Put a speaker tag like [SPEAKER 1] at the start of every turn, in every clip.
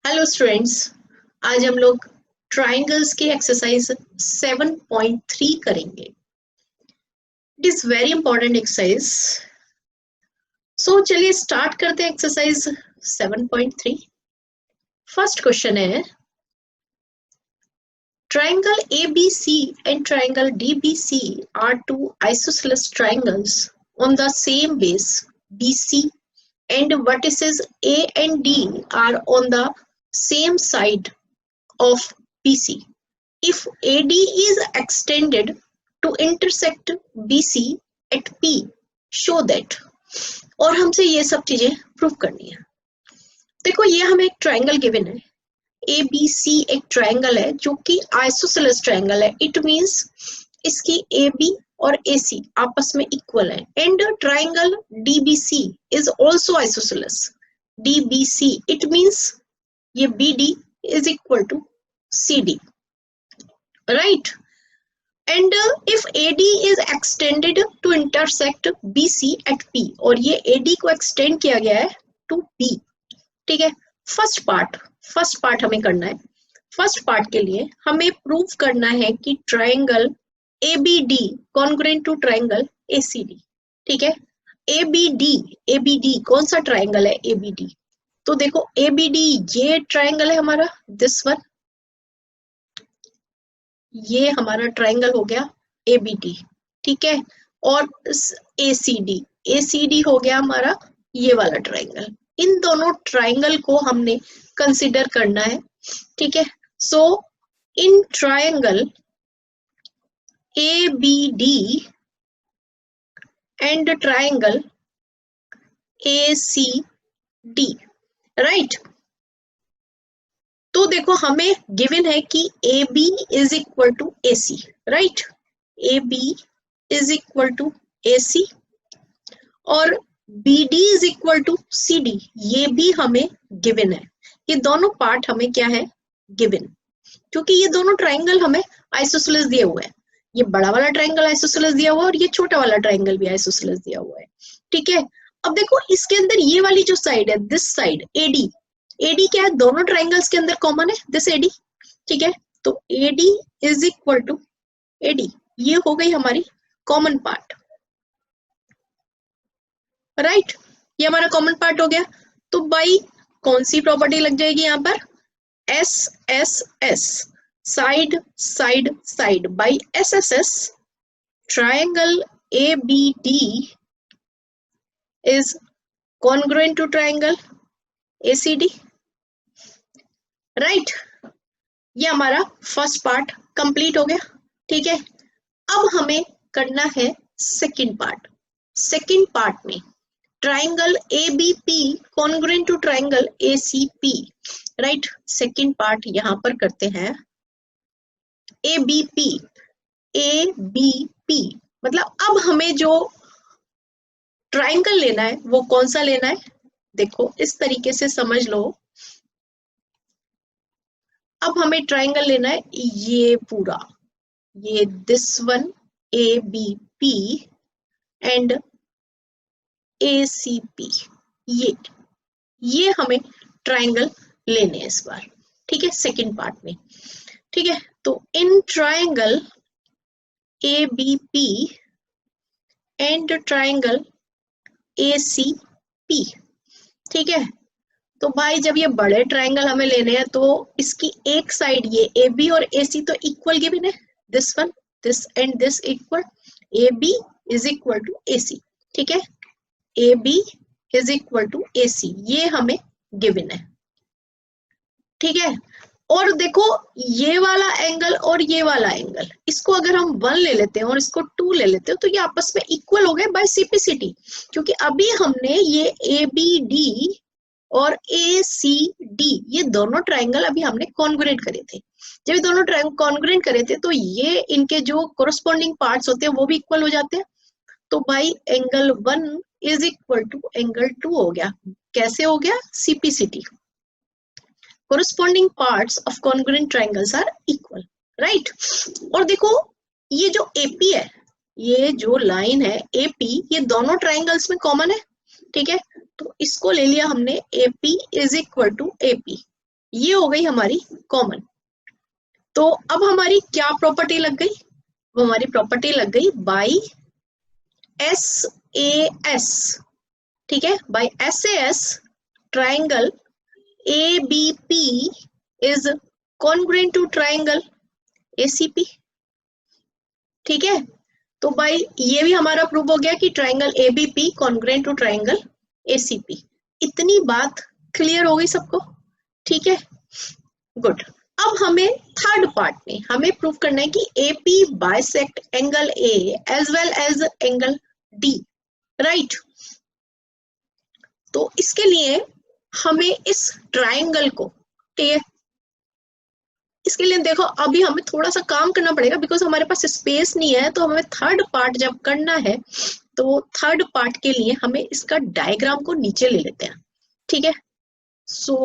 [SPEAKER 1] Hello students, आज हम लोग ट्राइंगल्स के एक्सरसाइज 7.3 करेंगे। It is very important exercise. So चलिए स्टार्ट करते हैं एक्सरसाइज 7.3। फर्स्ट क्वेश्चन है, triangle ABC and triangle DBC are two isosceles triangles on the same base BC and vertices A and D are on the same side of BC. If AD is extended to intersect BC at P, show that। और हमसे ये सब चीजें prove करनी है। देखो, ये हमें एक ट्रायंगल गिवन है, ABC एक ट्रायंगल है जो कि आइसोसेलेस ट्रायंगल है। इट मींस इसकी AB और AC आपस में इक्वल है। And triangle DBC is also isosceles. DBC it means ये BD is equal to CD, right? And if AD is extended to intersect BC at P, और ये AD को extend किया गया है to P, ठीक है। फर्स्ट पार्ट हमें करना है। फर्स्ट पार्ट के लिए हमें प्रूव करना है कि triangle ABD congruent to triangle ACD, ठीक है। ABD कौन सा ट्रायंगल है? ABD। तो देखो, ABD ये ट्रायंगल है हमारा, दिस वन, ये हमारा ट्रायंगल हो गया ABD, ठीक है। और ACD हो गया हमारा ये वाला ट्रायंगल। इन दोनों ट्रायंगल को हमने कंसिडर करना है, ठीक है। So in triangle ABD and triangle ACD, right. तो देखो, हमें गिवन है कि AB is equal to AC, right. AB is equal to AC और BD is equal to CD, ये भी हमें गिवन है। ये दोनों पार्ट हमें क्या है? गिवन, क्योंकि ये दोनों ट्रायंगल हमें आइसोसेलेस दिए हुए हैं। ये बड़ा वाला ट्रायंगल आइसोसेलेस दिया हुआ है और ये छोटा वाला ट्रायंगल भी आइसोसेलेस दिया हुआ है, ठीक है। अब देखो, इसके अंदर ये वाली जो साइड है, दिस साइड AD क्या है? दोनों ट्रायंगल्स के अंदर कॉमन है, दिस AD, ठीक है। तो AD is equal to AD, ये हो गई हमारी कॉमन पार्ट, राइट। ये हमारा कॉमन पार्ट हो गया। तो बाई कौन सी प्रॉपर्टी लग जाएगी यहाँ पर? SSS, side by SSS, triangle ABD is congruent to triangle ACD, right. ये हमारा फर्स्ट पार्ट कंप्लीट हो गया, ठीक है। अब हमें करना है सेकंड पार्ट। सेकंड पार्ट में triangle ABP congruent to triangle ACP, right. Second part यहां पर करते हैं। ABP मतलब अब हमें जो ट्रायंगल लेना है वो कौन सा लेना है? देखो, इस तरीके से समझ लो। अब हमें ट्रायंगल लेना है ये पूरा, ये this one ABP and ACP, ये हमें ट्रायंगल लेने हैं इस बार, ठीक है, सेकंड पार्ट में, ठीक है। तो इन triangle ABP and triangle ACP, ठीक है। तो भाई, जब ये बड़े ट्रायंगल हमें लेने हैं तो इसकी एक साइड ये AB और AC तो इक्वल गिवन है, this one, this and this equal, AB is equal to AC, ठीक है। AB is equal to AC, ये हमें गिवन है, ठीक है। और देखो, ये वाला एंगल और ये वाला एंगल, इसको अगर हम 1 ले लेते हैं और इसको 2 ले लेते हैं तो ये आपस में इक्वल हो गए बाय CPCT, क्योंकि अभी हमने ये ABD और ACD ये दोनों ट्रायंगल अभी हमने कॉन्ग्रुएंट करे थे। जब ये दोनों ट्रायंगल कॉन्ग्रुएंट करे थे तो ये इनके जो कोरस्पॉन्डिंग पार्ट्स होते हैं वो भी इक्वल हो जाते हैं। तो भाई angle 1 is equal to angle 2 हो गया। कैसे हो गया? CPCT, corresponding parts of congruent triangles are equal, right? और देखो, ये जो AP है, ये जो लाइन है AP, ये दोनों ट्रायंगल्स में कॉमन है, ठीक है। तो इसको ले लिया हमने, AP is equal to AP, ये हो गई हमारी कॉमन। तो अब हमारी क्या प्रॉपर्टी लग गई? वो हमारी प्रॉपर्टी लग गई बाई SAS, ठीक है, by SAS triangle ABP is congruent to triangle ACP, ठीक है। तो भाई ये भी हमारा प्रूव हो गया कि triangle ABP congruent to triangle ACP। इतनी बात क्लियर हो गई सबको, ठीक है, गुड। अब हमें थर्ड पार्ट में हमें प्रूव करना है कि AP bisect angle A as well as angle D, right. तो इसके लिए हमें इस ट्राइंगल को, ठीक है, इसके लिए देखो अभी हमें थोड़ा सा काम करना पड़ेगा बिकॉज हमारे पास स्पेस नहीं है। तो हमें थर्ड पार्ट जब करना है तो थर्ड पार्ट के लिए हमें इसका डायग्राम को नीचे ले लेते हैं, ठीक है। सो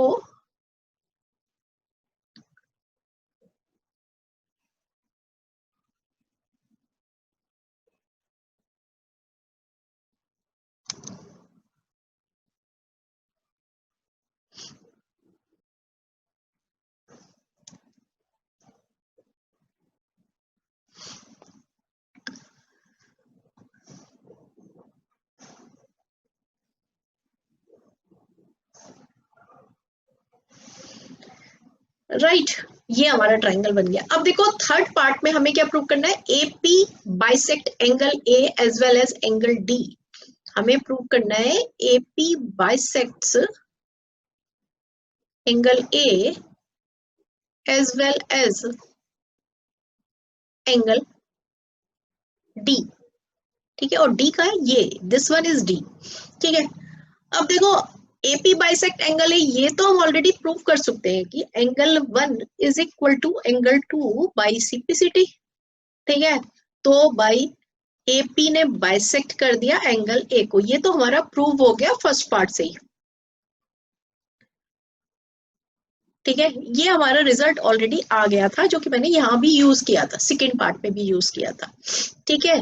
[SPEAKER 1] राइट, ये हमारा ट्राइंगल बन गया। अब देखो थर्ड पार्ट में हमें क्या प्रूव करना है? AP bisect angle A as well as angle D। हमें प्रूव करना है AP bisects angle A as well as angle D, ठीक है। और D का है ये, दिस वन इज D, ठीक है। अब देखो AP बाइसेक्ट एंगल है, ये तो हम ऑलरेडी प्रूव कर सकते हैं कि angle 1 is equal to angle 2 by CPCT, ठीक है। तो बाई AP ने बाइसेक्ट कर दिया एंगल A को, ये तो हमारा प्रूव हो गया फर्स्ट पार्ट से ही, ठीक है। ये हमारा रिजल्ट ऑलरेडी आ गया था जो कि मैंने यहाँ भी यूज किया था, सेकेंड पार्ट में भी यूज किया था, ठीक है।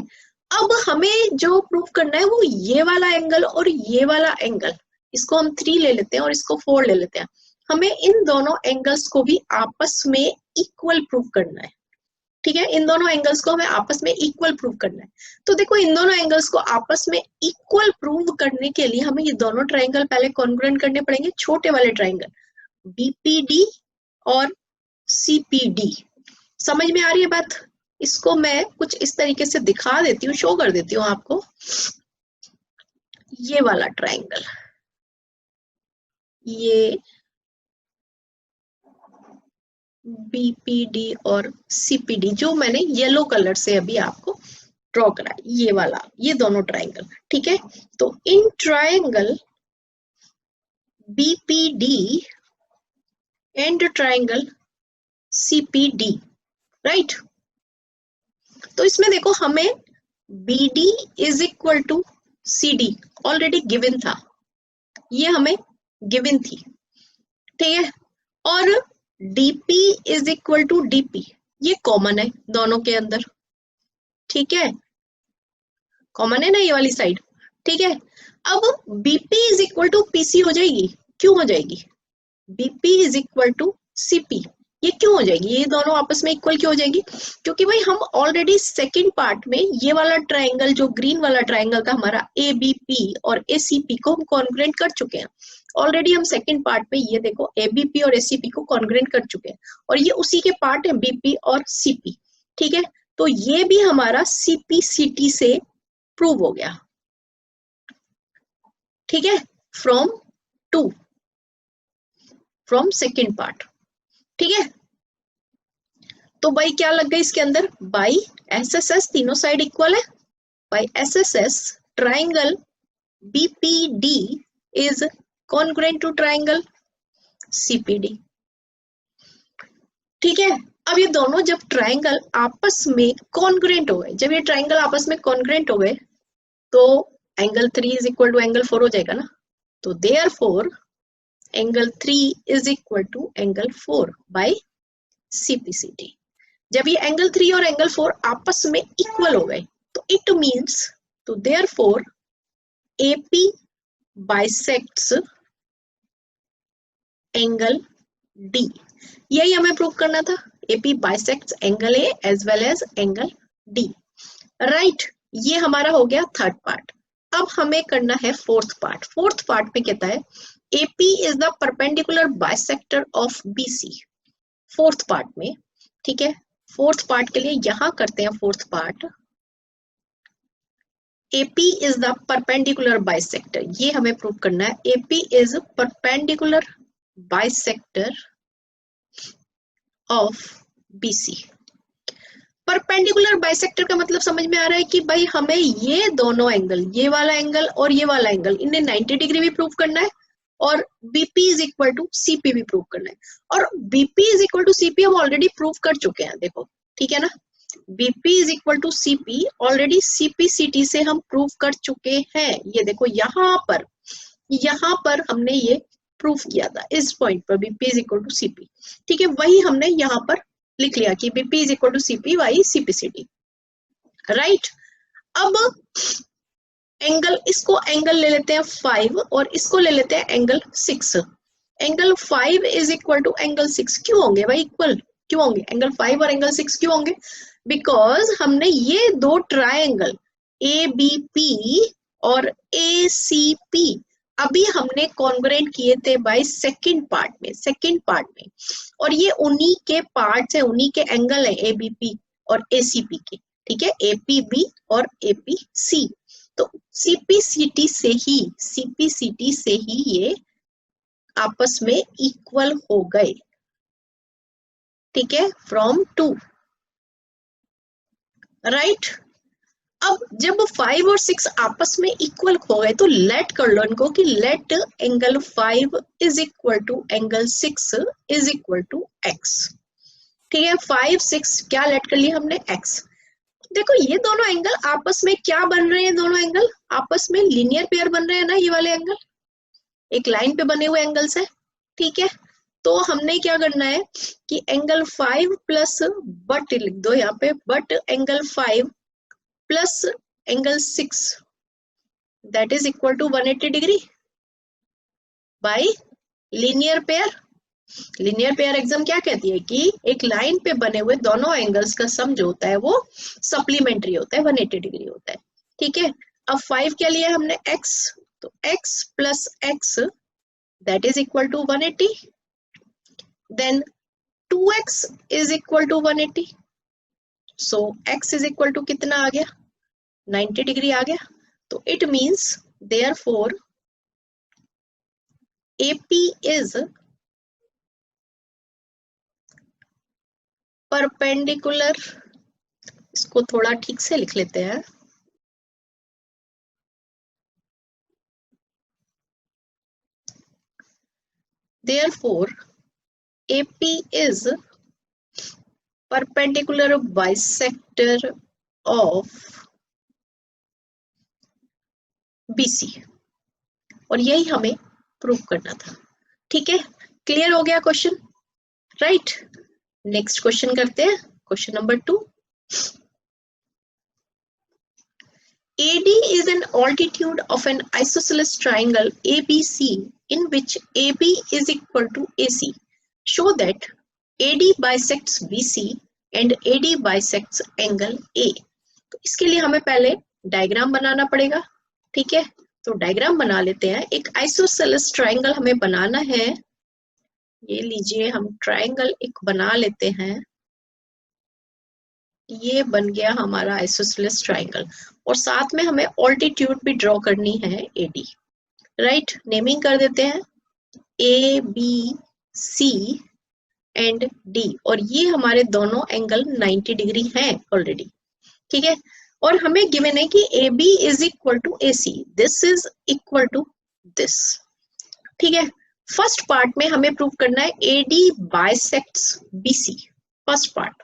[SPEAKER 1] अब हमें जो प्रूव करना है वो ये वाला एंगल और ये वाला एंगल, इसको हम 3 ले लेते हैं और इसको 4 ले लेते हैं। हमें इन दोनों एंगल्स को भी आपस में इक्वल प्रूव करना है, ठीक है। इन दोनों एंगल्स को हमें आपस में इक्वल प्रूव करना है। तो देखो इन दोनों एंगल्स को आपस में इक्वल प्रूव करने के लिए हमें ये दोनों ट्राइंगल पहले कॉन्ग्रुएंट करने पड़ेंगे, छोटे वाले ट्राइंगल BPD और CPD। समझ में आ रही है बात? इसको मैं कुछ इस तरीके से दिखा देती हूँ, शो कर देती हूँ आपको। ये वाला ट्राइंगल, ये BPD और CPD जो मैंने येलो कलर से अभी आपको ड्रॉ करा, ये वाला, ये दोनों ट्राइंगल, ठीक है। तो इन triangle BPD and triangle CPD, right. तो इसमें देखो हमें BD is equal to CD already given था, ये हमें गिवन थी, ठीक है। और DP is equal to DP, ये कॉमन है दोनों के अंदर, ठीक है, कॉमन है ना ये वाली साइड, ठीक है। अब BP is equal to PC हो जाएगी, क्यों हो जाएगी? BP is equal to CP, ये क्यों हो जाएगी? ये दोनों आपस में इक्वल क्यों हो जाएगी? क्योंकि भाई हम ऑलरेडी सेकंड पार्ट में ये वाला ट्राइंगल, जो ग्रीन वाला ट्राइंगल था हमारा ABP और ACP को हम कॉन्ग्रुएंट कर चुके हैं ऑलरेडी। हम सेकंड पार्ट में ये देखो ABP और ACP को कॉन्ग्रुएंट कर चुके हैं और ये उसी के पार्ट है BP और CP, ठीक है। तो ये भी हमारा CPCT से प्रूव हो गया, ठीक है, फ्रॉम सेकंड पार्ट, ठीक है। तो बाई क्या लग गई इसके अंदर? बाई SSS, तीनों साइड इक्वल है, by SSS triangle BPD is congruent to triangle CPD, ठीक है। अब ये दोनों जब ट्राइंगल आपस में कॉन्ग्रुएंट हो गए, जब ये ट्राइंगल आपस में कॉन्ग्रुएंट हो गए तो angle 3 is equal to angle 4 हो जाएगा ना। तो therefore angle 3 is equal to angle 4 by CPCT। जब ये एंगल 3 और एंगल 4 आपस में इक्वल हो गए तो इट मीन्स, तो therefore AP bisects angle D, यही हमें प्रूव करना था। AP bisects angle A as well as angle D, right. ये हमारा हो गया थर्ड पार्ट। अब हमें करना है फोर्थ पार्ट। फोर्थ पार्ट में कहता है AP is the perpendicular bisector of BC। Fourth part में, ठीक है, फोर्थ पार्ट के लिए यहां करते हैं fourth part. AP is the perpendicular bisector, ये हमें प्रूव करना है। AP is perpendicular bisector of BC। Perpendicular bisector का मतलब समझ में आ रहा है कि भाई हमें ये दोनों एंगल, ये वाला एंगल और ये वाला एंगल, इन्हें 90 डिग्री भी प्रूव करना है और BP is equal to CP भी प्रूव करना है। और BP is equal to CP हम ऑलरेडी प्रूव कर चुके हैं, देखो, ठीक है ना। BP is equal to CP already CPCT से हम प्रूव कर चुके हैं। ये देखो यहाँ पर हमने ये प्रूव किया था, इस पॉइंट पर BP is equal to CP, ठीक है। वही हमने यहाँ पर लिख लिया कि BP is equal to CP by CPCT, right. अब एंगल, इसको एंगल ले लेते हैं 5 और इसको ले लेते हैं angle 6। Angle 5 is equal to angle 6 क्यों होंगे भाई इक्वल, क्यों होंगे एंगल 5 और एंगल 6 क्यों होंगे? बिकॉज हमने ये दो ट्रायंगल ABP और ACP अभी हमने कॉन्ग्रुएंट किए थे बाय सेकंड पार्ट में, और ये उन्हीं के पार्ट्स है, उन्हीं के एंगल है ABP और ACP के, ठीक है, APB और APC। तो CPCT से ही ये आपस में इक्वल हो गए, ठीक है, फ्रॉम 2, राइट। अब जब 5 और 6 आपस में इक्वल हो गए तो लेट कर लो इनको कि let angle 5 is equal to angle 6 is equal to x, ठीक है। 5 6 क्या लेट कर लिया हमने x। देखो ये दोनों एंगल आपस में क्या बन रहे हैं, दोनों एंगल आपस में लीनियर पेयर बन रहे हैं ना, ये वाले एंगल एक लाइन पे बने हुए एंगल्स है, ठीक है। तो हमने क्या करना है कि एंगल 5 प्लस, बट लिख दो यहाँ पे, but angle 5 plus angle 6 that is equal to 180 degree by linear pair. Linear pair axiom क्या कहती है कि एक लाइन पे बने हुए दोनों एंगल्स का सम जो होता है वो सप्लीमेंट्री होता है, 180 डिग्री होता है, ठीक है। अब 5 क्या लिया हमने x, तो x plus x that is equal to 180, then 2x is equal to 180, so x is equal to कितना आ गया, 90 डिग्री आ गया। तो it means therefore AP is perpendicular, इसको थोड़ा ठीक से लिख लेते हैं, therefore AP is perpendicular bisector of BC, और यही हमें प्रूव करना था, ठीक है। क्लियर हो गया क्वेश्चन, राइट। नेक्स्ट क्वेश्चन करते हैं, question number 2। AD is an altitude of an isosceles triangle ABC in which AB is equal to AC. Show that AD bisects BC and AD bisects angle A. तो इसके लिए हमें पहले diagram बनाना पड़ेगा, ठीक है। तो डायग्राम बना लेते हैं। एक आइसोसेलेस ट्रायंगल हमें बनाना है, ये लीजिए हम ट्रायंगल एक बना लेते हैं, ये बन गया हमारा आइसोसेलेस ट्रायंगल, और साथ में हमें ऑल्टीट्यूड भी ड्रॉ करनी है AD, राइट। नेमिंग कर देते हैं ABC एंड D, और ये हमारे दोनों एंगल 90 डिग्री हैं ऑलरेडी, ठीक है। और हमें गिवन है कि AB is equal to AC, this is equal to this, ठीक है। फर्स्ट पार्ट में हमें प्रूव करना है AD bisects BC। First part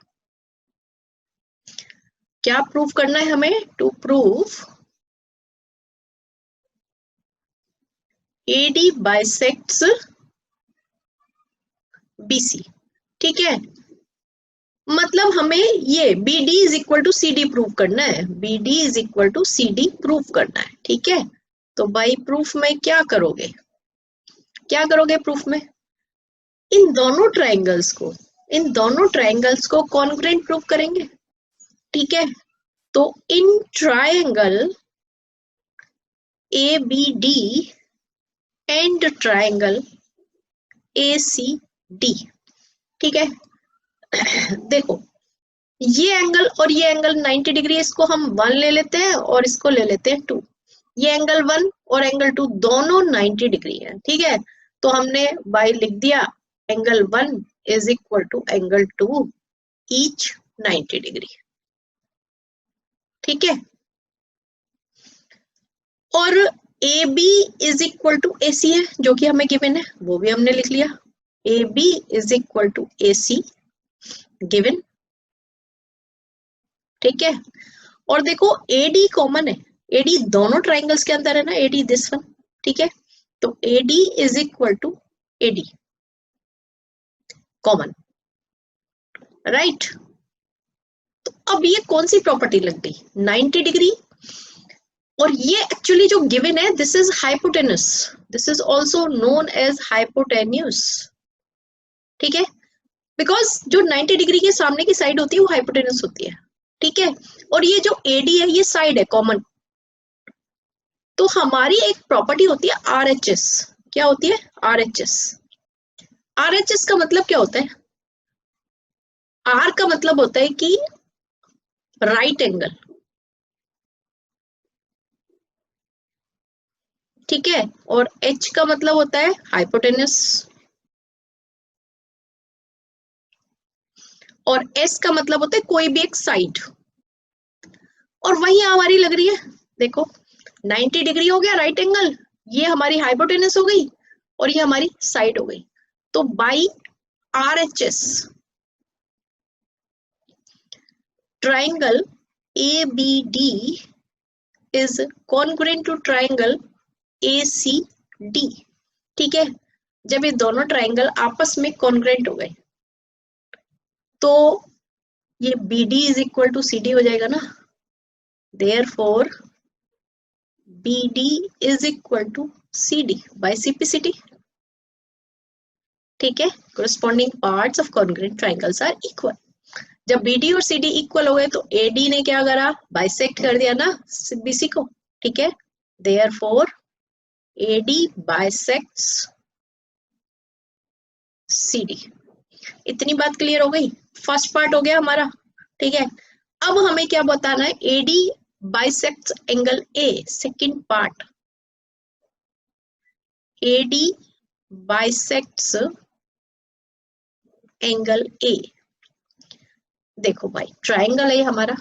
[SPEAKER 1] क्या प्रूव करना है हमें, to prove AD bisects BC, ठीक है। मतलब हमें ये BD is equal to CD prove करना है, BD is equal to CD prove करना है, ठीक है। तो बाई प्रूफ में क्या करोगे प्रूफ में, इन दोनों ट्राइंगल्स को कॉन्ग्रुएंट प्रूव करेंगे, ठीक है। तो इन triangle ABD and triangle ACD, ठीक है। देखो ये एंगल और ये एंगल 90 डिग्री, इसको हम 1 ले लेते हैं और इसको ले लेते हैं 2। ये एंगल 1 और एंगल 2 दोनों 90 डिग्री है, ठीक है। तो हमने बाय लिख दिया angle 1 is equal to angle 2 each 90 degree, ठीक है। और AB is equal to AC है, जो कि हमें गिवन है, वो भी हमने लिख लिया। AB is equal to AC given, ठीक है। और देखो AD कॉमन है, AD दोनों ट्राइंगल्स के अंदर है ना, AD दिस वन, ठीक है। तो AD is equal to AD common, right. तो अब ये कौन सी प्रॉपर्टी लग गई, 90 डिग्री, और ये एक्चुअली जो गिवन है this is hypotenuse, this is also known as hypotenuse, ठीक है। बिकॉज जो 90 डिग्री के सामने की साइड होती है वो हाइपोटेनस होती है, ठीक है। और ये जो AD है ये साइड है कॉमन। तो हमारी एक प्रॉपर्टी होती है RHS, क्या होती है RHS। RHS का मतलब क्या होता है, R का मतलब होता है कि राइट एंगल, ठीक है। और H का मतलब होता है हाइपोटेनस, और S का मतलब होता है कोई भी एक साइड। और वही हमारी लग रही है, देखो 90 डिग्री हो गया राइट एंगल, ये हमारी हाइपोटेनस हो गई और ये हमारी साइड हो गई। तो by RHS triangle ABD is congruent to triangle ACD, ठीक है। जब ये दोनों ट्राइंगल आपस में कॉन्ग्रुएंट हो गए तो ये BD is equal to CD हो जाएगा ना, therefore BD is equal to CD by CPCD, ठीक है। corresponding parts of congruent triangles are equal। जब BD और CD इक्वल हो गए तो AD ने क्या करा, बाइसेक्ट कर दिया ना BC को, ठीक है। Therefore AD bisects CD। इतनी बात क्लियर हो गई, फर्स्ट पार्ट हो गया हमारा, ठीक है। अब हमें क्या बताना है, AD bisects angle A, second part, AD bisects angle A। देखो भाई ट्राइंगल है हमारा,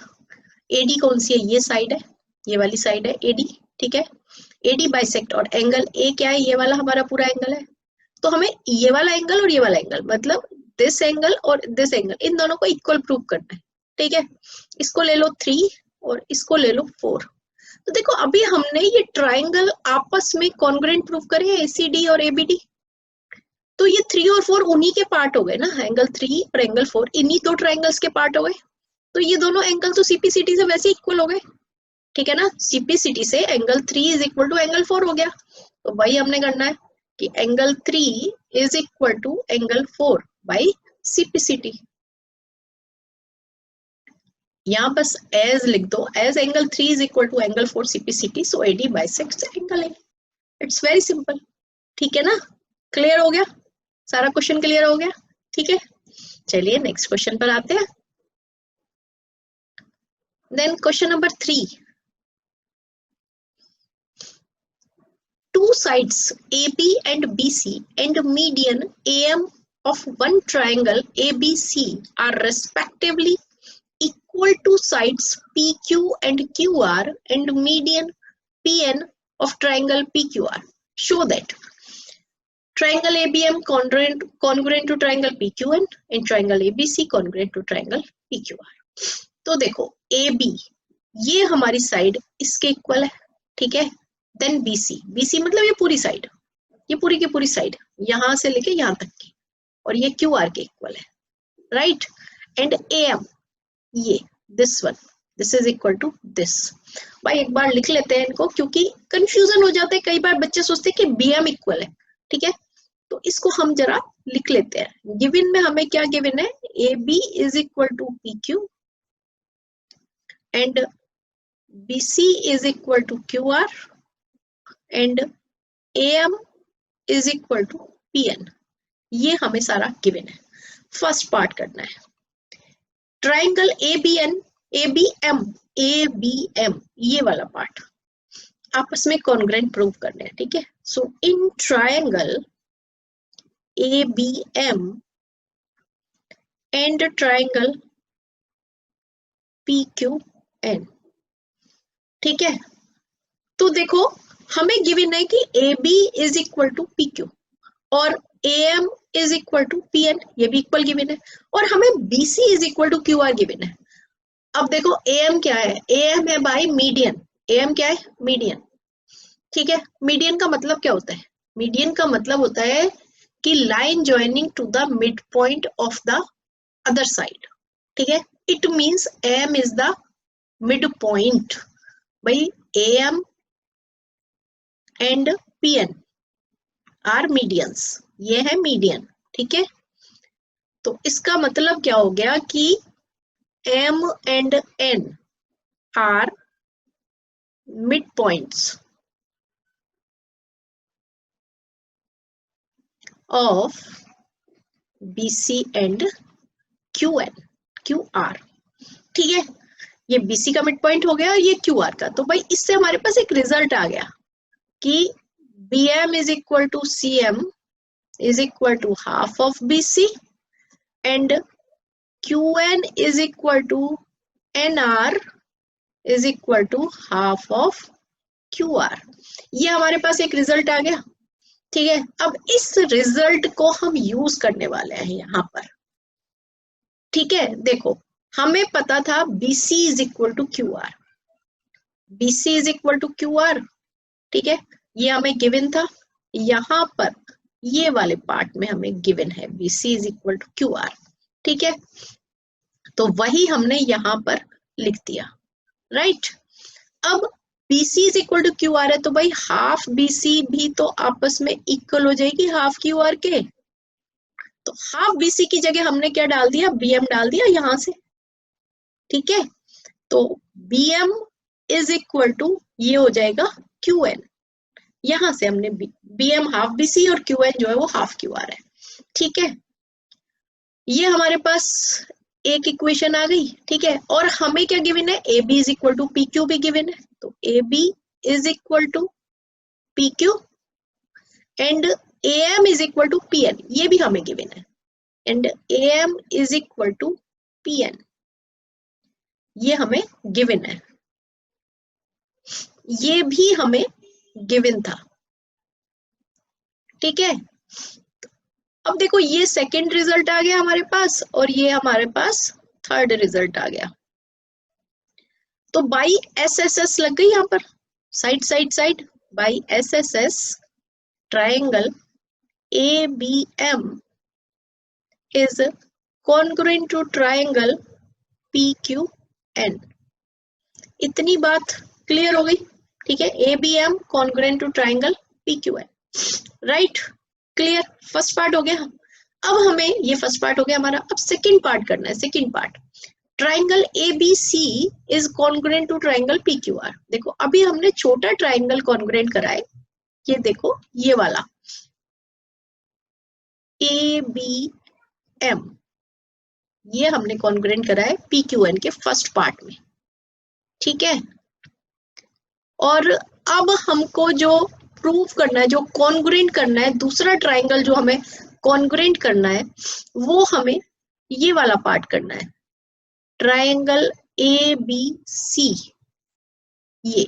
[SPEAKER 1] AD कौन सी है, ये साइड है, ये वाली साइड है AD, ठीक है। AD बाइसेक्ट और एंगल A क्या है, ये वाला हमारा पूरा एंगल है। तो हमें ये वाला एंगल और ये वाला एंगल, मतलब दिस एंगल और दिस एंगल, इन दोनों को इक्वल प्रूव करना है, ठीक है। इसको ले लो 3 और इसको ले लो 4। तो देखो अभी हमने ये ट्राइंगल आपस में कॉन्ग्रुएंट प्रूव करे ACD और ABD। तो ये 3 और 4 उन्हीं के पार्ट हो गए ना, एंगल 3 और एंगल 4 इन्हीं दो ट्राइंगल्स के पार्ट हो गए। तो ये दोनों एंगल तो CPCD से वैसे इक्वल हो गए, ठीक है ना। CPCD से angle 3 is equal to angle 4 हो गया। तो वही हमने करना है कि angle 3 is equal to angle 4 by CPCD। यहाँ बस एज लिख दो, as angle 3 is equal to angle 4 CPCD, so AD bisects angle A। It's very simple, ठीक है ना। क्लियर हो गया, सारा क्वेश्चन क्लियर हो गया, ठीक है। चलिए नेक्स्ट क्वेश्चन पर आते हैं। Then question number 3, two sides AB and BC and median AM of one triangle ABC are respectively equal to sides PQ and QR and median PN of triangle PQR. Show that triangle ABM congruent to triangle PQN and triangle ABC congruent to triangle PQR. तो देखो AB ये हमारी side इसके equal है, ठीक है। Then BC मतलब ये पूरी साइड, ये पूरी की पूरी साइड यहां से लेके यहां तक की, और ये QR के इक्वल है, राइट। एंड AM ये this one, this is equal to this. भाई एक बार लिख लेते हैं इनको, क्योंकि कंफ्यूजन हो जाता है, कई बार बच्चे सोचते हैं कि BM इक्वल है, ठीक है। तो इसको हम जरा लिख लेते हैं। गिवन में हमें क्या गिवन है, A B is equal to P Q and B C is equal to Q R and A M is equal to P N. ये हमें सारा गिवन है। फर्स्ट पार्ट करना है, triangle A B N, A B M, ये वाला part आपस में कॉन्ग्रेंट प्रूव करने हैं, ठीक है। So in triangle A B M and triangle P Q N, ठीक है। तो देखो हमें गिवन है कि A B is equal to P Q और A M is equal to P N, ये भी इक्वल गिवन है, और हमें B C is equal to Q R given है। अब देखो ए एम क्या है, ए एम है बाय मीडियन, ए एम क्या है, मीडियन, ठीक है। मीडियन का मतलब क्या होता है, मीडियन का मतलब होता है कि line joining to the mid point of the other side, ठीक है। It means M is the mid point. भाई A M and P N are medians, ये है मीडियन, ठीक है। तो इसका मतलब क्या हो गया कि M and N are midpoints of BC and QN, QR, ठीक है। ये BC का मिड पॉइंट हो गया, ये QR का। तो भाई इससे हमारे पास एक रिजल्ट आ गया कि BM is equal to CM is equal to half of BC and QN is equal to NR is equal to half of QR। ये हमारे पास एक रिजल्ट आ गया, ठीक है। अब इस रिजल्ट को हम यूज करने वाले हैं यहाँ पर, ठीक है। देखो हमें पता था BC is equal to QR, BC is equal to QR, ठीक है। ये हमें गिवन था, यहाँ पर ये वाले पार्ट में हमें गिवन है BC is equal to QR, ठीक है। तो वही हमने यहाँ पर लिख दिया, राइट। अब BC is equal to QR है, तो भाई हाफ BC भी तो आपस में इक्वल हो जाएगी हाफ QR के। तो हाफ BC की जगह हमने क्या डाल दिया, BM डाल दिया यहां से, ठीक है। तो BM इज इक्वल टू ये हो जाएगा QN, यहां से हमने BM हाफ BC और QN जो है वो हाफ QR है, ठीक है। ये हमारे पास एक इक्वेशन आ गई, ठीक है। और हमें क्या गिवन है, AB is equal to PQ भी गिवन है। तो AB is equal to PQ and AM is equal to PN, ये भी हमें गिवन है। And AM is equal to PN, ये हमें गिवन है, ये भी हमें गिवन था, ठीक है। अब देखो ये सेकंड रिजल्ट आ गया हमारे पास और ये हमारे पास थर्ड रिजल्ट आ गया। तो बाई SSS लग गई यहाँ पर, side side side, by SSS triangle ABM is congruent to triangle PQN। इतनी बात क्लियर हो गई, ठीक है। ABM congruent to triangle PQN, right, clear. First part हो गया। अब हमें ये फर्स्ट पार्ट हो गया हमारा, अब सेकंड पार्ट करना है। Second part, triangle ABC is congruent to triangle PQR। देखो अभी हमने छोटा ट्राइंगल कॉन्ग्रुएंट करा है, ये देखो ये वाला ABM, ये हमने कॉन्ग्रुएंट करा है PQN के फर्स्ट पार्ट में, ठीक है। और अब हमको जो प्रूव करना है, जो कॉन्ग्रुएंट करना है, दूसरा ट्राइंगल जो हमें कॉन्ग्रुएंट करना है, वो हमें ये वाला पार्ट करना है, ट्राइंगल ABC, ये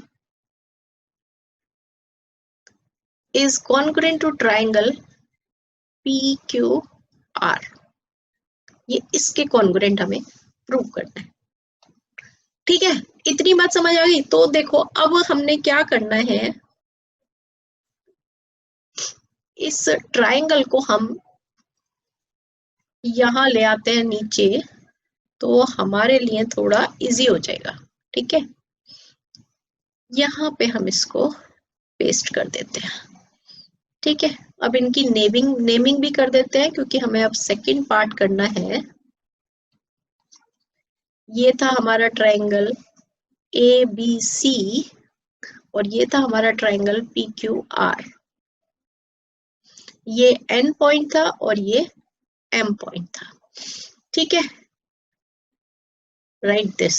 [SPEAKER 1] is congruent to triangle PQR, ये इसके कॉन्ग्रुएंट हमें प्रूव करना है, ठीक है। इतनी बात समझ आ गई। तो देखो अब हमने क्या करना है, इस ट्राइंगल को हम यहां ले आते हैं नीचे, तो हमारे लिए थोड़ा इजी हो जाएगा, ठीक है। यहाँ पे हम इसको पेस्ट कर देते हैं, ठीक है, अब इनकी नेमिंग भी कर देते हैं क्योंकि हमें अब सेकंड पार्ट करना है। ये था हमारा ट्रायंगल ए बी सी और ये था हमारा ट्रायंगल पी क्यू आर। ये एन पॉइंट था और ये एम पॉइंट था। ठीक है, राइट दिस।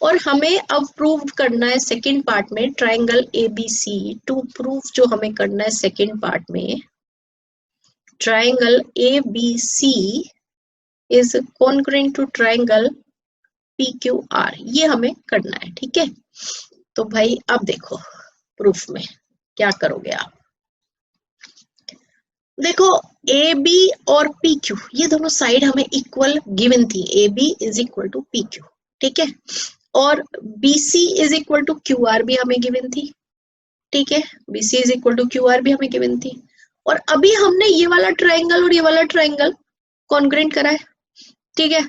[SPEAKER 1] और हमें अब प्रूव करना है सेकंड पार्ट में triangle A B C. To prove जो हमें करना है सेकंड पार्ट में, triangle A B C is congruent to triangle P Q R, ये हमें करना है। ठीक है, तो भाई अब देखो प्रूफ में क्या करोगे आप। देखो ए बी और पी क्यू ये दोनों साइड हमें इक्वल गिवन थी, A B is equal to P Q. ठीक है, और B C is equal to Q R भी हमें गिवन थी। ठीक है, B C is equal to Q R भी हमें गिवन थी। और अभी हमने ये वाला ट्रायंगल और ये वाला ट्रायंगल कॉन्ग्रुएंट करा है। ठीक है,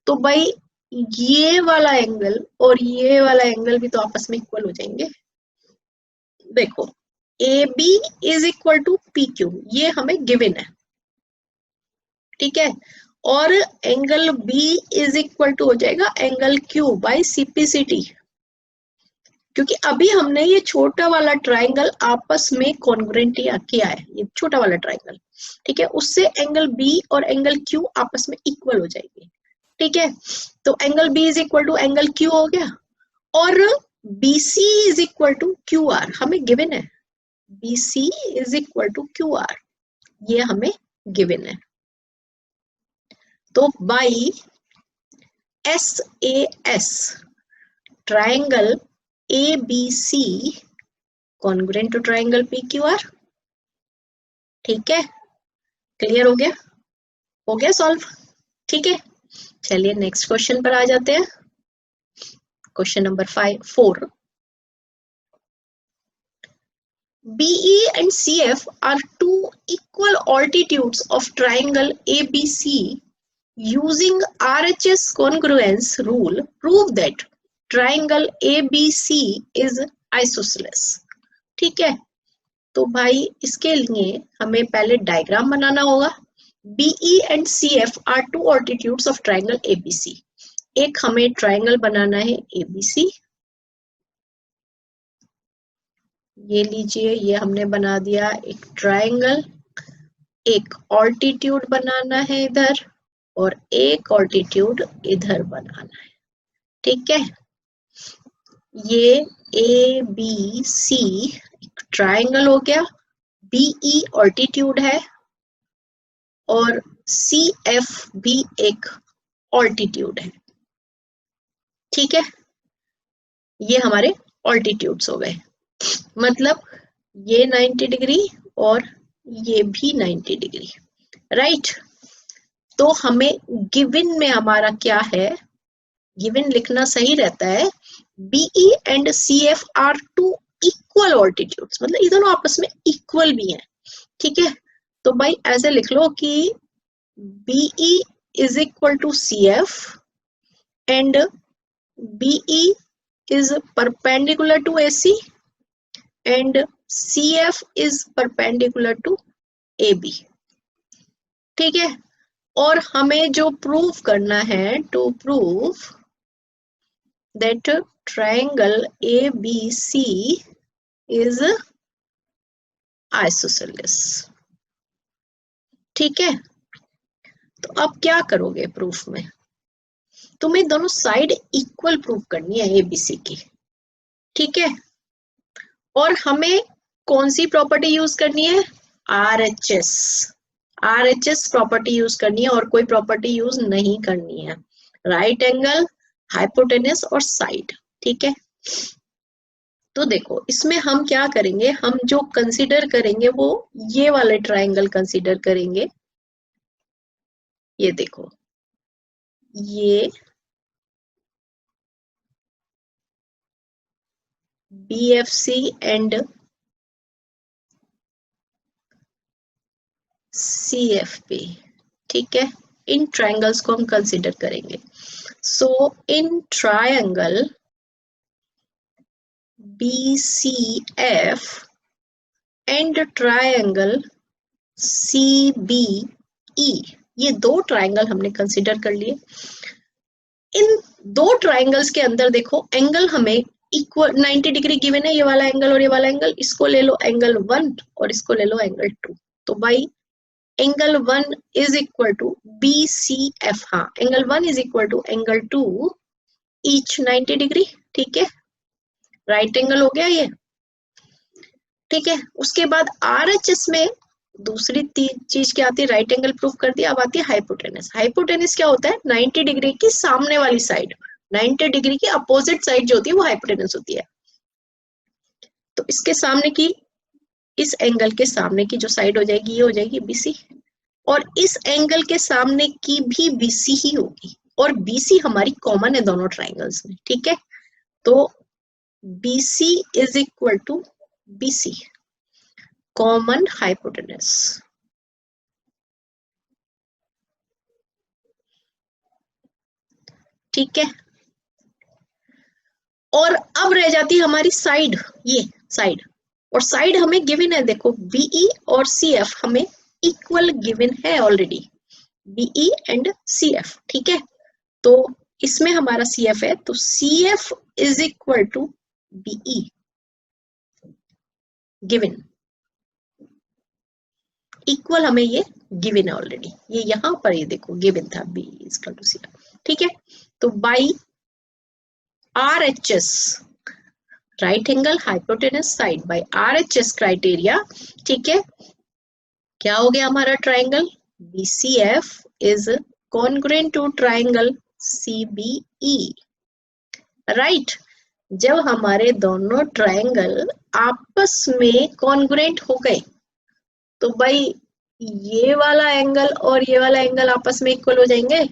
[SPEAKER 1] तो भाई ये वाला एंगल और ये वाला एंगल भी तो आपस में इक्वल हो जाएंगे। देखो A B is equal to P Q ये हमें गिवन है। ठीक है, और angle B is equal to हो जाएगा एंगल क्यू बाई सीपीसीटी, क्योंकि अभी हमने ये छोटा वाला ट्रायंगल आपस में कॉन्ग्रुएंट किया है, ये छोटा वाला ट्रायंगल। ठीक है, उससे एंगल बी और एंगल क्यू आपस में इक्वल हो जाएंगे। ठीक है, तो angle B is equal to angle Q हो गया, और B C is equal to Q R हमें गिवन है। B C is equal to Q R ये हमें गिवन है। तो by S A S triangle A B C congruent to triangle P Q R. ठीक है, क्लियर हो गया? हो गया सॉल्व? ठीक है, चलिए नेक्स्ट क्वेश्चन पर आ जाते हैं। Question number 4। BE and CF are two equal altitudes of triangle ABC. Using RHS congruence rule, prove that triangle ABC is isosceles. ठीक है, तो भाई इसके लिए हमें पहले डायग्राम बनाना होगा। BE and CF are two altitudes of triangle ABC. एक हमें ट्रायंगल बनाना है ABC, ये लीजिए ये हमने बना दिया एक ट्रायंगल। एक ऑल्टीट्यूड बनाना है इधर और एक ऑल्टीट्यूड इधर बनाना है। ठीक है, ये ए बी सी एक ट्रायंगल हो गया, बीई ऑल्टीट्यूड है और सी एफ भी एक ऑल्टीट्यूड है। ठीक है, ये हमारे ऑल्टीट्यूड्स हो गए, मतलब ये 90 डिग्री और ये भी 90 डिग्री। राइट, तो हमें गिवन में हमारा क्या है, गिवन लिखना सही रहता है B E and C F are two equal altitudes, मतलब ये दोनों आपस में इक्वल भी हैं। ठीक है, तो भाई ऐसे लिख लो कि B E is equal to C F and B E is perpendicular to A C and CF is perpendicular to AB। ठीक है, और हमें जो प्रूव करना है, to prove that triangle ABC is isosceles। ठीक है, तो अब क्या करोगे प्रूफ में, तुम्हें दोनों साइड इक्वल प्रूव करनी है ABC की। ठीक है, और हमें कौन सी प्रॉपर्टी यूज करनी है, RHS। RHS प्रॉपर्टी यूज करनी है और कोई प्रॉपर्टी यूज नहीं करनी है, राइट एंगल, हाइपोटेनस और साइड। ठीक है, तो देखो इसमें हम क्या करेंगे, हम जो कंसीडर करेंगे वो ये वाले ट्रायंगल कंसीडर करेंगे। ये देखो ये BFC एंड CFP। ठीक है, इन ट्रायंगल्स को हम कंसीडर करेंगे। So in triangle BCF and triangle CBE। ये दो ट्रायंगल हमने कंसिडर कर लिए। इन दो ट्रायंगल्स के अंदर देखो एंगल हमें इक्वल 90 डिग्री गिवन है, ये वाला एंगल और ये वाला एंगल। इसको ले लो एंगल 1 और इसको ले लो एंगल 2। तो भाई angle 1 is equal to BCF। हाँ, angle 1 is equal to angle 2 each 90 degree. ठीक है, राइट एंगल हो गया ये। ठीक है, उसके बाद RHS में दूसरी चीज क्या आती है, राइट एंगल प्रूफ कर दिया। अब आती है हाइपोटेनस। हाइपोटेनस क्या होता है, 90 डिग्री की सामने वाली साइड, 90 डिग्री की अपोजिट साइड जो होती है वो हाइपोटेनस होती है। तो इसके सामने की, इस एंगल के सामने की जो साइड हो जाएगी ये हो जाएगी BC, और इस एंगल के सामने की भी BC ही होगी, और BC हमारी कॉमन है दोनों ट्राइंगल्स में। ठीक है, तो BC is equal to BC common hypotenuse. ठीक है, और अब रह जाती है हमारी साइड, ये साइड, और साइड हमें गिवन है। देखो BE और CF हमें इक्वल गिवन है ऑलरेडी, BE एंड CF। ठीक है, तो इसमें हमारा CF है, तो CF is equal to BE given, equal हमें ये गिवन है ऑलरेडी, ये यहां पर ये देखो गिवन था BE is equal to CF। ठीक है, तो by RHS right angle hypotenuse side by RHS criteria. ठीक है, क्या हो गया हमारा triangle BCF is congruent to triangle CBE। Right, जब हमारे दोनों ट्राइंगल आपस में कॉन्ग्रुएंट हो गए तो भाई ये वाला एंगल और ये वाला एंगल आपस में इक्वल हो जाएंगे।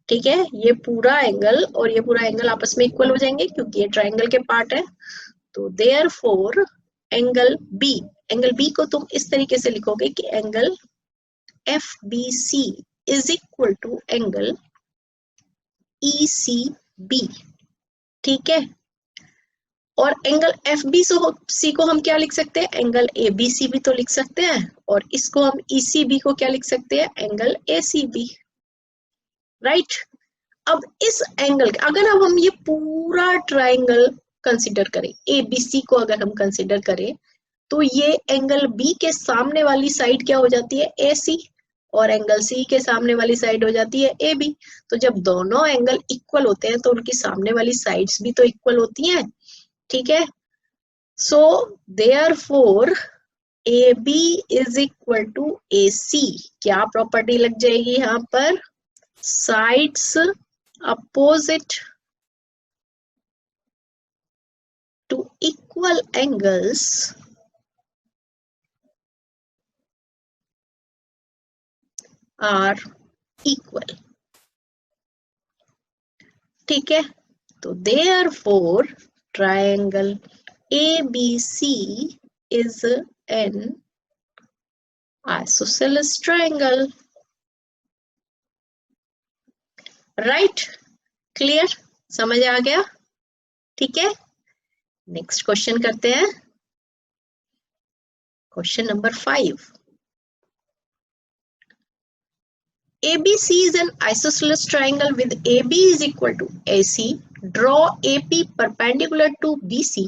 [SPEAKER 1] ठीक है, ये पूरा एंगल और ये पूरा एंगल आपस में इक्वल हो जाएंगे क्योंकि ये ट्राइंगल के पार्ट है। तो therefore angle B, angle B को तुम इस तरीके से लिखोगे कि angle FBC is equal to angle ECB। ठीक है, और एंगल FBC को हम क्या लिख सकते हैं, एंगल ABC भी तो लिख सकते हैं, और इसको हम ECB को क्या लिख सकते हैं, एंगल ACB। राइट, अब इस एंगल के अगर अब हम ये पूरा ट्राइंगल कंसिडर करें, ABC को अगर हम कंसिडर करें, तो ये एंगल B के सामने वाली साइड क्या हो जाती है, AC, और एंगल C के सामने वाली साइड हो जाती है AB। तो जब दोनों एंगल इक्वल होते हैं तो उनकी सामने वाली साइड्स भी तो इक्वल होती हैं। ठीक है, so therefore AB is equal to AC। क्या प्रॉपर्टी लग जाएगी यहाँ पर, sides opposite to equal angles are equal. ठीक है, तो therefore triangle ABC is an isosceles triangle। Right, clear, समझ आ गया। ठीक है, नेक्स्ट क्वेश्चन करते हैं, question number 5। ABC is an isosceles triangle with AB is equal to AC. Draw AP perpendicular to BC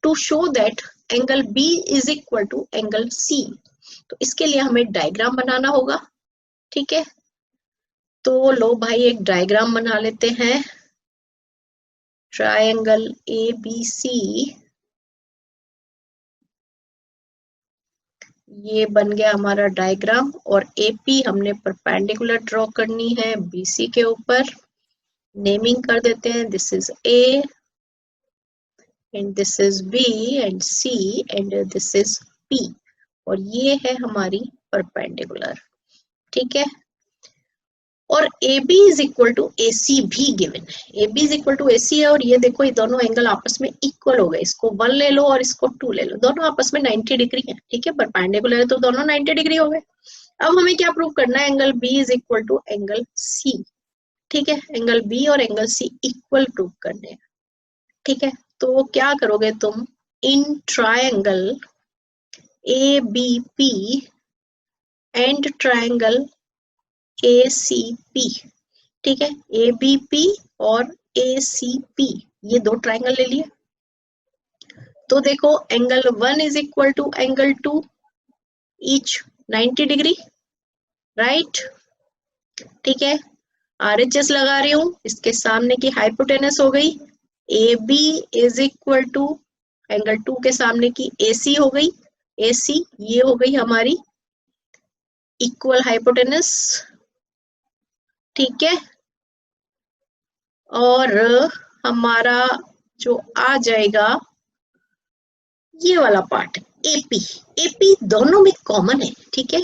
[SPEAKER 1] to show that angle B is equal to angle C। तो इसके लिए हमें डायग्राम बनाना होगा। ठीक है, तो लो भाई एक डायग्राम बना लेते हैं। ट्रायंगल ABC, ये बन गया हमारा डायग्राम, और AP हमने परपेंडिकुलर ड्रॉ करनी है BC के ऊपर। नेमिंग कर देते हैं, this is A and this is B and C and this is P, और ये है हमारी परपेंडिकुलर। ठीक है, और AB is equal to AC भी गिवन है, AB is equal to AC है, और ये देखो ये दोनों एंगल आपस में इक्वल हो गए। इसको 1 ले लो और इसको 2 ले लो, दोनों आपस में 90 डिग्री है। ठीक है, परपेंडिकुलर है तो दोनों 90 डिग्री हो गए। अब हमें क्या प्रूव करना है, angle B is equal to angle C। ठीक है, एंगल B और एंगल C इक्वल प्रूव करने हैं। ठीक है, तो क्या करोगे तुम, in triangle ABP and triangle ACP। ठीक है, ABP और ACP ये दो ट्रायंगल ले लिए। तो देखो angle 1 is equal to angle 2 each 90 degree, right. ठीक है, RHS लगा रही हूं, इसके सामने की हाइपोटेनस हो गई AB is equal to angle 2 के सामने की AC हो गई, AC ये हो गई हमारी इक्वल हाइपोटेनस। ठीक है, और हमारा जो आ जाएगा ये वाला पार्ट AP, AP दोनों में कॉमन है। ठीक है,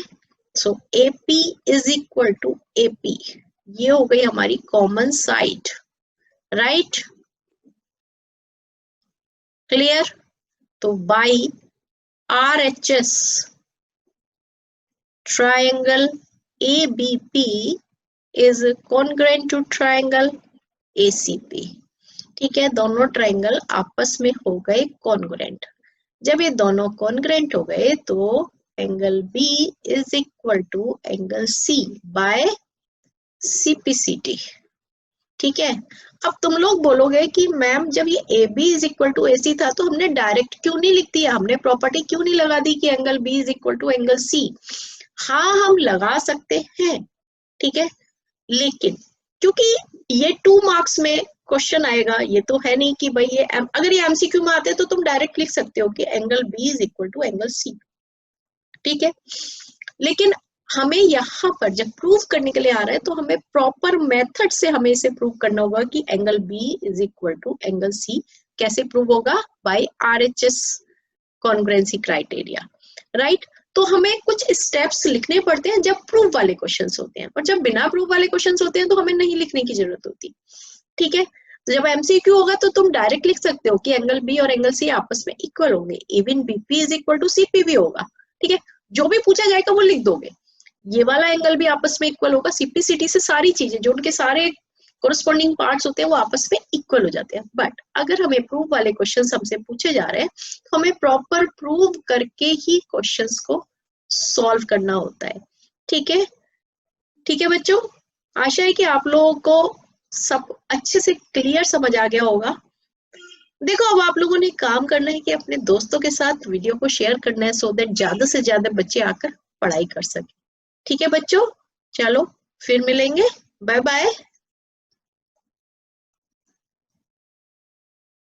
[SPEAKER 1] so AP is equal to AP, ये हो गई हमारी कॉमन साइड, राइट। क्लियर। तो by RHS triangle ABP is congruent to triangle ACP। ठीक है, दोनों ट्रायंगल आपस में हो गए कॉन्ग्रुएंट। जब ये दोनों कॉन्ग्रुएंट हो गए तो angle B is equal to angle C by CPCT। ठीक है, अब तुम लोग बोलोगे कि मैम जब ये AB is equal to AC था तो हमने डायरेक्ट क्यों नहीं लिख दिया, हमने प्रॉपर्टी क्यों नहीं लगा दी कि angle B is equal to angle C। हाँ हम लगा सकते हैं, ठीक है, लेकिन क्योंकि ये 2 मार्क्स में क्वेश्चन आएगा, ये तो है नहीं कि भाई ये अगर ये MCQ में आते तो तुम डायरेक्ट लिख सकते हो कि angle B is equal to angle C। ठीक है, लेकिन हमें यहाँ पर जब प्रूव करने के लिए आ रहा है तो हमें प्रॉपर मेथड से हमें इसे प्रूव करना होगा कि angle B is equal to angle C। कैसे प्रूव होगा? By RHS congruency criteria, right. तो हमें कुछ स्टेप्स लिखने पड़ते हैं जब प्रूफ वाले क्वेश्चंस होते हैं, और जब बिना प्रूफ वाले क्वेश्चंस होते हैं तो हमें नहीं लिखने की जरूरत होती। ठीक है, तो जब MCQ होगा तो तुम डायरेक्ट लिख सकते हो कि एंगल B और एंगल C आपस में इक्वल होंगे, even BP is equal to CP भी होगा। ठीक है, जो भी पूछा जाएगा वो लिख दोगे, ये वाला एंगल भी आपस में इक्वल होगा, CPCT से सारी चीजें जो उनके सारे कोरस्पॉन्डिंग पार्ट्स होते हैं वो आपस में इक्वल हो जाते हैं। बट अगर हमें प्रूफ वाले क्वेश्चंस हमसे पूछे जा रहे हैं तो हमें प्रॉपर प्रूव करके ही क्वेश्चंस को सॉल्व करना होता है। ठीक है, ठीक है बच्चों, आशा है कि आप लोगों को सब अच्छे से क्लियर समझ आ गया होगा। देखो अब आप लोगों ने काम करना है कि अपने दोस्तों के साथ वीडियो को शेयर करना है सो दैट ज्यादा से ज्यादा बच्चे आकर पढ़ाई कर सके। ठीक है बच्चों, चलो फिर मिलेंगे, बाय बाय।